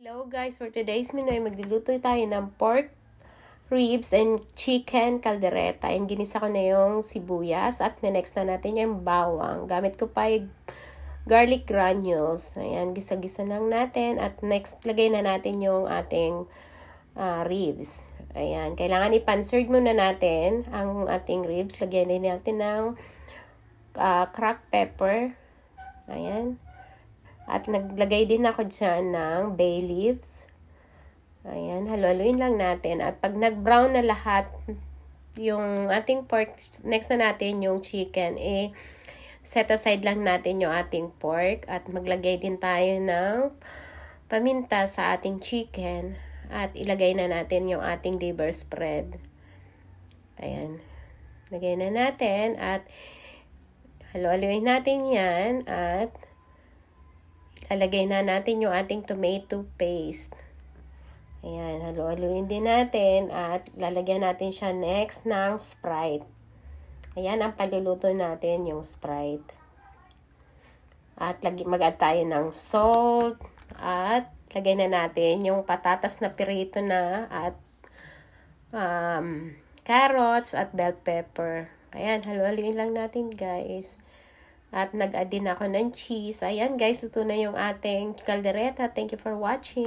Hello guys, for today's menu ay magluluto tayo ng pork ribs and chicken caldereta. And ginisa ko na yung sibuyas at next na natin yung bawang. Gamit ko pa yung garlic granules. Ayan, gisa-gisa lang natin at next lagay na natin yung ating ribs. Ayan, kailangan i-pan-seared muna natin ang ating ribs. Lagyan din natin ng cracked pepper. Ayan. At naglagay din ako dyan ng bay leaves. Ayan, halo-haluin lang natin. At pag nag-brown na lahat yung ating pork, next na natin yung chicken, set aside lang natin yung ating pork. At maglagay din tayo ng paminta sa ating chicken. At ilagay na natin yung ating liver spread. Ayan, lagay na natin at halo-haluin natin yan at lalagay na natin yung ating tomato paste. Ayan, halo-haluin din natin at lalagyan natin siya next ng Sprite. Ayan, ang paluluto natin yung Sprite. At mag-add tayo ng salt at lagay na natin yung patatas na pirito na at carrots at bell pepper. Ayan, halo-haluin lang natin guys. At nag-add din ako ng cheese. Ayan guys, luto na yung ating caldereta. Thank you for watching.